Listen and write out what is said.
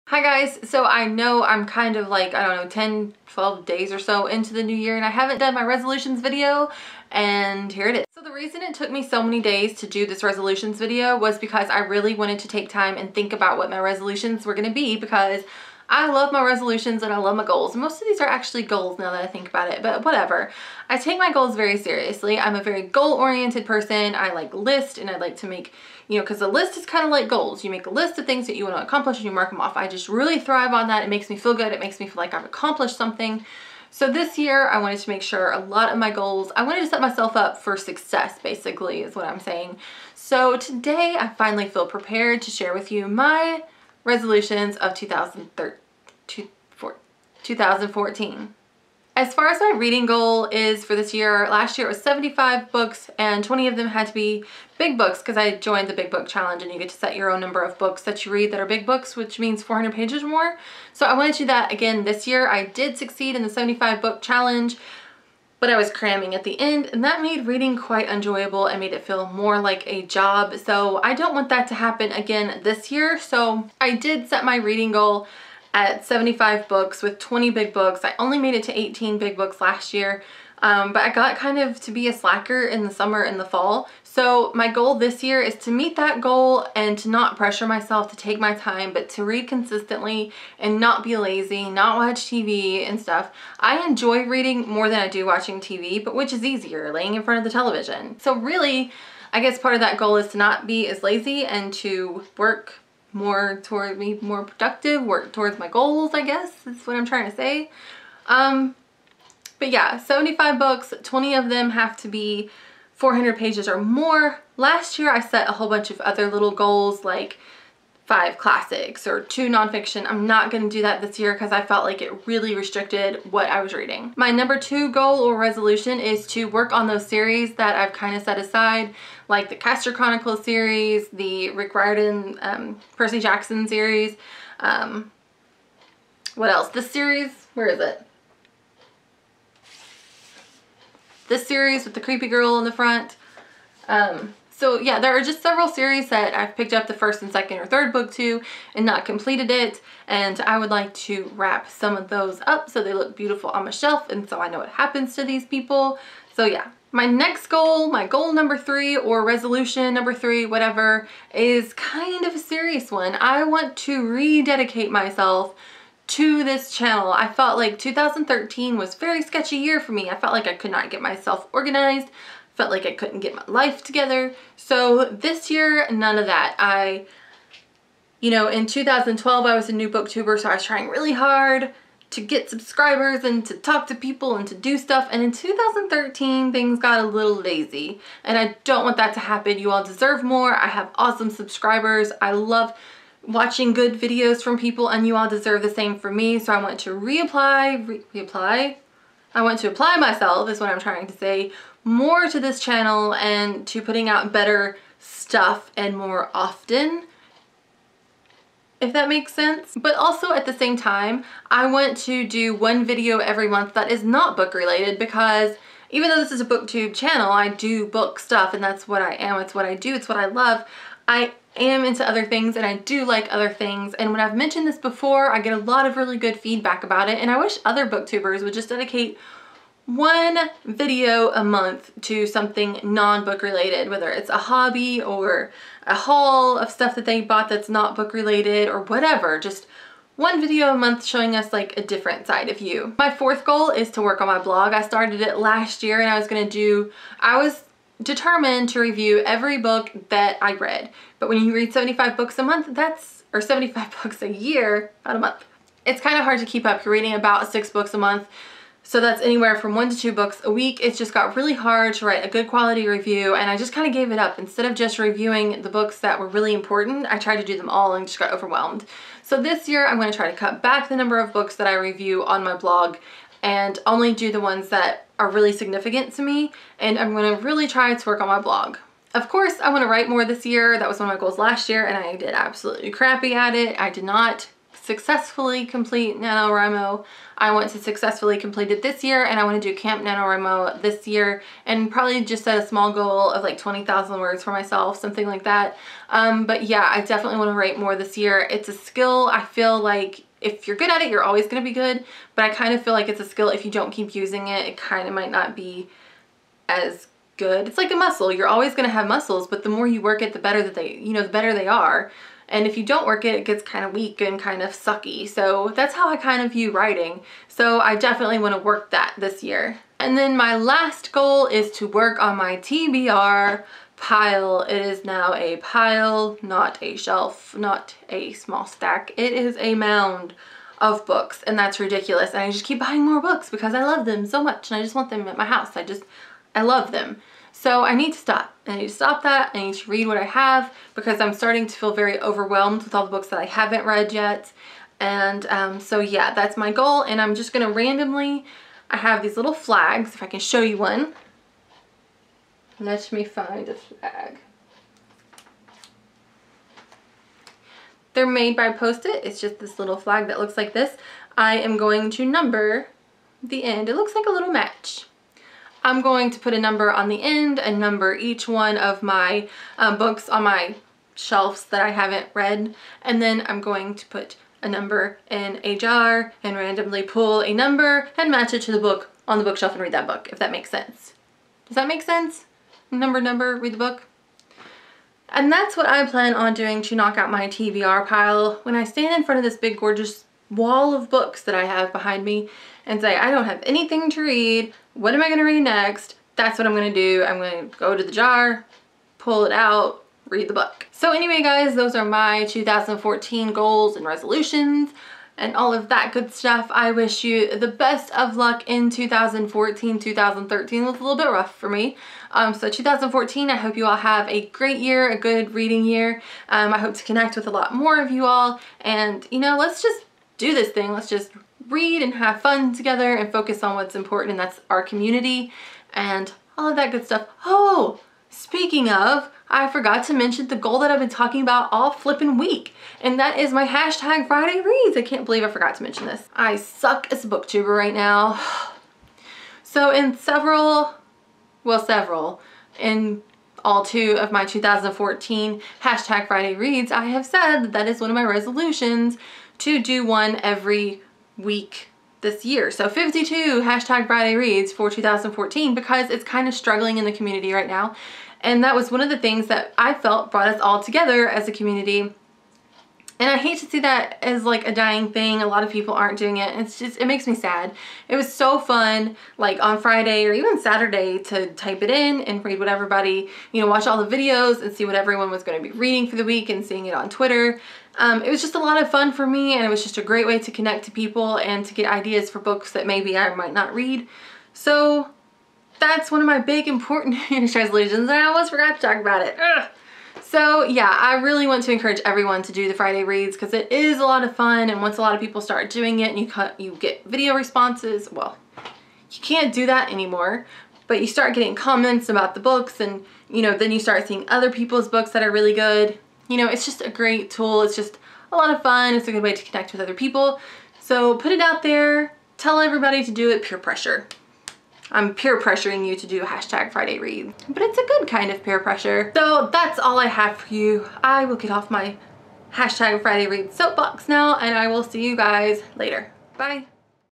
Hi guys, so I know I'm kind of like, I don't know, 10, 12 days or so into the new year and I haven't done my resolutions video, and here it is. So the reason it took me so many days to do this resolutions video was because I really wanted to take time and think about what my resolutions were going to be, because I love my resolutions and I love my goals. Most of these are actually goals now that I think about it, but whatever. I take my goals very seriously. I'm a very goal-oriented person. I like list and I like to make, because a list is kind of like goals. You make a list of things that you want to accomplish and you mark them off. I just really thrive on that. It makes me feel good. It makes me feel like I've accomplished something. So this year I wanted to make sure a lot of my goals, I wanted to set myself up for success, basically is what I'm saying. So today I finally feel prepared to share with you my resolutions of 2014. As far as my reading goal is for this year, last year it was 75 books and 20 of them had to be big books because I joined the Big Book Challenge and you get to set your own number of books that you read that are big books, which means 400 pages or more. So I wanted to do that again this year. I did succeed in the 75 book challenge, but I was cramming at the end and that made reading quite enjoyable and made it feel more like a job. So I don't want that to happen again this year. So I did set my reading goal at 75 books with 20 big books. I only made it to 18 big books last year, but I got kind of to be a slacker in the summer and the fall. So my goal this year is to meet that goal and to not pressure myself, to take my time, but to read consistently and not be lazy, not watch TV and stuff. I enjoy reading more than I do watching TV, but which is easier, laying in front of the television. So really, I guess part of that goal is to not be as lazy and to work more toward me, more productive, work towards my goals, I guess is what I'm trying to say. But yeah, 75 books, 20 of them have to be 400 pages or more. Last year I set a whole bunch of other little goals like 5 classics or 2 nonfiction. I'm not going to do that this year because I felt like it really restricted what I was reading. My number 2 goal or resolution is to work on those series that I've kind of set aside, like the Castor Chronicles series, the Rick Riordan, Percy Jackson series. What else? This series, where is it? This series with the creepy girl in the front. So yeah, there are just several series that I've picked up the first and second or third book to and not completed it, and I would like to wrap some of those up so they look beautiful on my shelf and so I know what happens to these people. So yeah, my next goal, my goal number 3 or resolution number 3, whatever, is kind of a serious one. I want to rededicate myself to this channel. I felt like 2013 was a very sketchy year for me. I felt like I could not get myself organized. Felt like I couldn't get my life together. So this year, none of that. In 2012, I was a new booktuber, so I was trying really hard to get subscribers and to talk to people and to do stuff. And in 2013, things got a little lazy. And I don't want that to happen. You all deserve more. I have awesome subscribers. I love watching good videos from people and you all deserve the same for me. So I want to I want to apply myself, is what I'm trying to say, more to this channel and to putting out better stuff and more often, if that makes sense. But also at the same time, I want to do one video every month that is not book related, because even though this is a booktube channel, I do book stuff and that's what I am. It's what I do. It's what I love. I am into other things and I do like other things, and when I've mentioned this before, I get a lot of really good feedback about it, and I wish other booktubers would just dedicate one video a month to something non-book related, whether it's a hobby or a haul of stuff that they bought that's not book related or whatever. Just one video a month showing us like a different side of you. My 4th goal is to work on my blog. I started it last year and I was determined to review every book that I read. But when you read 75 books a month, or 75 books a year, not a month, it's kind of hard to keep up. You're reading about 6 books a month. So that's anywhere from 1 to 2 books a week. It's just got really hard to write a good quality review, and I just kind of gave it up. Instead of just reviewing the books that were really important, I tried to do them all and just got overwhelmed. So this year I'm going to try to cut back the number of books that I review on my blog and only do the ones that are really significant to me, and I'm going to really try to work on my blog. Of course, I want to write more this year. That was one of my goals last year and I did absolutely crappy at it. I did not successfully complete NaNoWriMo. I want to successfully complete it this year, and I want to do Camp NaNoWriMo this year, and probably just set a small goal of like 20,000 words for myself, something like that. But yeah, I definitely want to write more this year. It's a skill. I feel like if you're good at it, you're always going to be good, but I kind of feel like it's a skill. If you don't keep using it, it kind of might not be as good. It's like a muscle. You're always going to have muscles, but the more you work it, the better that they, the better they are. And if you don't work it, it gets kind of weak and kind of sucky. So that's how I kind of view writing. So I definitely want to work that this year. And then my last goal is to work on my TBR pile. It is now a pile, not a shelf, not a small stack. It is a mound of books, and that's ridiculous. And I just keep buying more books because I love them so much and I just want them at my house. I love them. So I need to stop. I need to stop that. I need to read what I have because I'm starting to feel very overwhelmed with all the books that I haven't read yet. And so yeah, that's my goal. And I'm just gonna randomly, I have these little flags, if I can show you one. Let me find a flag. They're made by Post-it. It's just this little flag that looks like this. I am going to number the end. It looks like a little match. I'm going to put a number on the end and number each one of my books on my shelves that I haven't read. And then I'm going to put a number in a jar and randomly pull a number and match it to the book on the bookshelf and read that book, if that makes sense. Does that make sense? Number, read the book. And that's what I plan on doing to knock out my TBR pile. When I stand in front of this big gorgeous wall of books that I have behind me and say, I don't have anything to read, what am I going to read next? That's what I'm going to do. I'm going to go to the jar, pull it out, read the book. So anyway guys, those are my 2014 goals and resolutions and all of that good stuff. I wish you the best of luck in 2014. 2013 was a little bit rough for me. So 2014, I hope you all have a great year, a good reading year. I hope to connect with a lot more of you all, and let's just do this thing. Let's just read and have fun together and focus on what's important, and that's our community and all of that good stuff. Oh, speaking of, I forgot to mention the goal that I've been talking about all flipping week, and that is my hashtag Friday Reads. I can't believe I forgot to mention this. I suck as a booktuber right now. So in in all 2 of my 2014 hashtag Friday Reads, I have said that that is one of my resolutions to do one every week this year. So 52 hashtag Friday Reads for 2014 because it's kind of struggling in the community right now. And that was one of the things that I felt brought us all together as a community. And I hate to see that as like a dying thing. A lot of people aren't doing it. It's just, it makes me sad. It was so fun, like on Friday or even Saturday, to type it in and read what everybody, watch all the videos and see what everyone was going to be reading for the week and seeing it on Twitter. It was just a lot of fun for me, and it was just a great way to connect to people and to get ideas for books that maybe I might not read. So that's one of my big important New Year's resolutions, and I almost forgot to talk about it. Ugh. So yeah, I really want to encourage everyone to do the Friday Reads because it is a lot of fun, and once a lot of people start doing it and you get video responses, well, you can't do that anymore, but you start getting comments about the books, and then you start seeing other people's books that are really good. It's just a great tool. It's just a lot of fun. It's a good way to connect with other people. So put it out there, tell everybody to do it, peer pressure. I'm peer pressuring you to do a hashtag Friday Read, but it's a good kind of peer pressure. So that's all I have for you. I will get off my hashtag Friday Read soapbox now, and I will see you guys later. Bye.